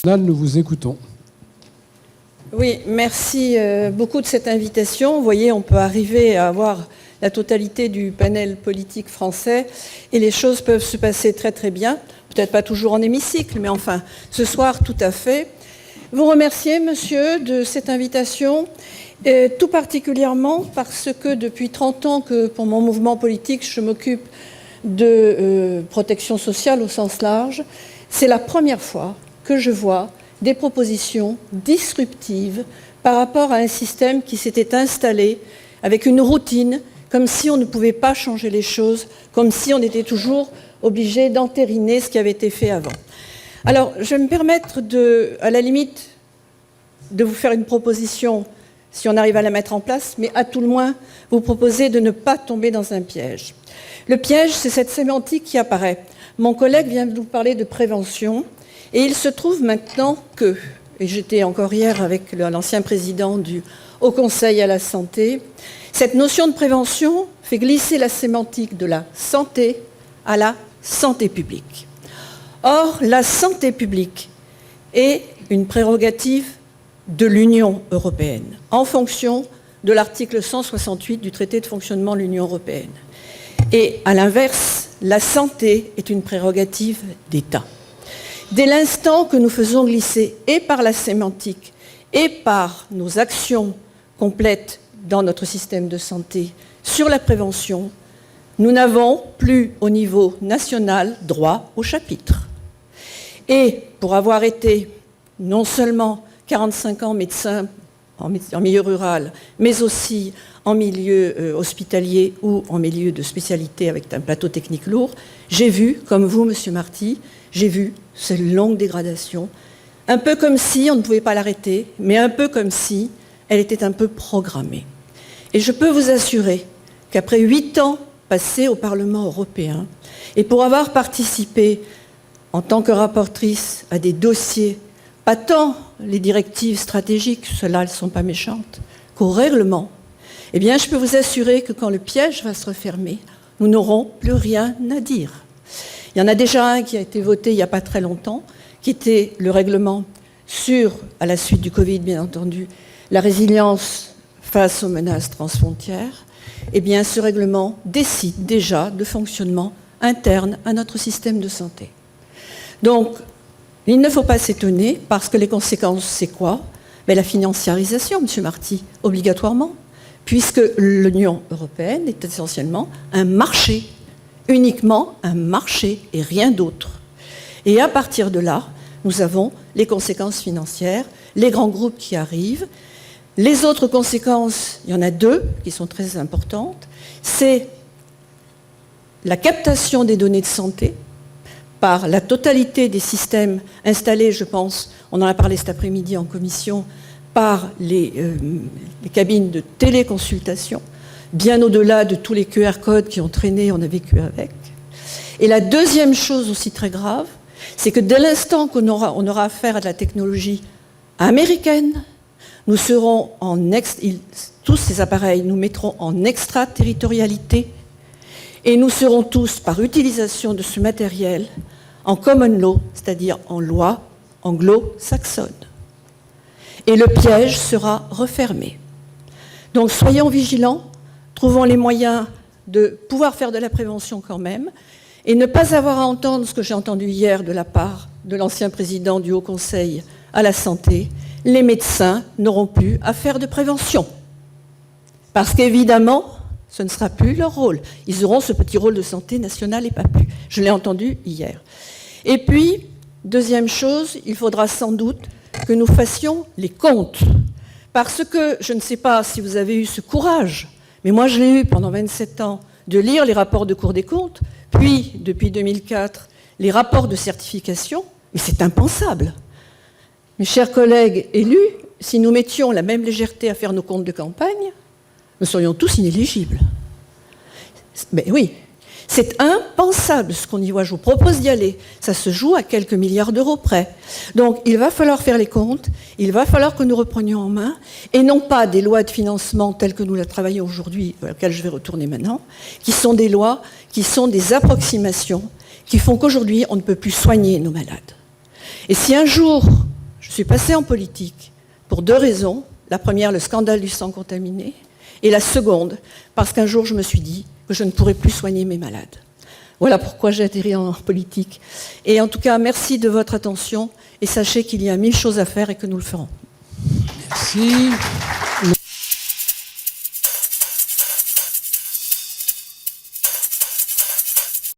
Nous vous écoutons. Oui, merci beaucoup de cette invitation. Vous voyez, on peut arriver à avoir la totalité du panel politique français et les choses peuvent se passer très très bien. Peut-être pas toujours en hémicycle, mais enfin, ce soir, tout à fait. Vous remercier, monsieur, de cette invitation, tout particulièrement parce que depuis 30 ans que pour mon mouvement politique, je m'occupe de protection sociale au sens large. C'est la première fois que je vois des propositions disruptives par rapport à un système qui s'était installé avec une routine, comme si on ne pouvait pas changer les choses, comme si on était toujours obligé d'entériner ce qui avait été fait avant. Alors, je vais me permettre à la limite, de vous faire une proposition, si on arrive à la mettre en place, mais à tout le moins, vous proposer de ne pas tomber dans un piège. Le piège, c'est cette sémantique qui apparaît. Mon collègue vient de vous parler de prévention, et il se trouve maintenant que, et j'étais encore hier avec l'ancien président du Haut Conseil à la santé, cette notion de prévention fait glisser la sémantique de la santé à la santé publique. Or, la santé publique est une prérogative de l'Union européenne, en fonction de l'article 168 du traité de fonctionnement de l'Union européenne. Et à l'inverse, la santé est une prérogative d'État. Dès l'instant que nous faisons glisser, et par la sémantique, et par nos actions complètes dans notre système de santé sur la prévention, nous n'avons plus au niveau national droit au chapitre. Et pour avoir été non seulement 45 ans médecin en milieu rural, mais aussi en milieu hospitalier ou en milieu de spécialité avec un plateau technique lourd, j'ai vu, comme vous, Monsieur Marty, j'ai vu cette longue dégradation, un peu comme si on ne pouvait pas l'arrêter, mais un peu comme si elle était un peu programmée. Et je peux vous assurer qu'après 8 ans passés au Parlement européen, et pour avoir participé en tant que rapportrice à des dossiers, pas tant les directives stratégiques, celles-là, elles ne sont pas méchantes, qu'au règlement, eh bien, je peux vous assurer que quand le piège va se refermer, nous n'aurons plus rien à dire. Il y en a déjà un qui a été voté il n'y a pas très longtemps, qui était le règlement sur, à la suite du Covid, bien entendu, la résilience face aux menaces transfrontières. Eh bien, ce règlement décide déjà de fonctionnement interne à notre système de santé. Donc, il ne faut pas s'étonner, parce que les conséquences, c'est quoi? La financiarisation, M. Marty, obligatoirement, puisque l'Union européenne est essentiellement un marché, uniquement un marché et rien d'autre. Et à partir de là, nous avons les conséquences financières, les grands groupes qui arrivent. Les autres conséquences, il y en a 2 qui sont très importantes, c'est la captation des données de santé, par la totalité des systèmes installés, je pense, on en a parlé cet après-midi en commission, par les cabines de téléconsultation, bien au-delà de tous les QR codes qui ont traîné, on a vécu avec. Et la deuxième chose aussi très grave, c'est que dès l'instant qu'on aura affaire à de la technologie américaine, nous serons tous ces appareils, nous mettrons en extraterritorialité et nous serons tous, par utilisation de ce matériel, en common law, c'est-à-dire en loi anglo-saxonne. Et le piège sera refermé. Donc soyons vigilants, trouvons les moyens de pouvoir faire de la prévention quand même, et ne pas avoir à entendre ce que j'ai entendu hier de la part de l'ancien président du Haut Conseil à la santé, les médecins n'auront plus à faire de prévention. Parce qu'évidemment, ce ne sera plus leur rôle. Ils auront ce petit rôle de santé nationale et pas plus. Je l'ai entendu hier. Et puis, deuxième chose, il faudra sans doute que nous fassions les comptes. Parce que, je ne sais pas si vous avez eu ce courage, mais moi je l'ai eu pendant 27 ans, de lire les rapports de Cour des comptes, puis, depuis 2004, les rapports de certification, mais c'est impensable. Mes chers collègues élus, si nous mettions la même légèreté à faire nos comptes de campagne, nous serions tous inéligibles. Mais oui, c'est impensable ce qu'on y voit. Je vous propose d'y aller. Ça se joue à quelques milliards d'euros près. Donc il va falloir faire les comptes, il va falloir que nous reprenions en main, et non pas des lois de financement telles que nous la travaillons aujourd'hui, à laquelle je vais retourner maintenant, qui sont des lois, qui sont des approximations, qui font qu'aujourd'hui on ne peut plus soigner nos malades. Et si un jour Je suis passée en politique pour 2 raisons. La première, le scandale du sang contaminé. Et la seconde, parce qu'un jour, je me suis dit que je ne pourrais plus soigner mes malades. Voilà pourquoi j'ai atterri en politique. Et en tout cas, merci de votre attention. Et sachez qu'il y a 1000 choses à faire et que nous le ferons. Merci.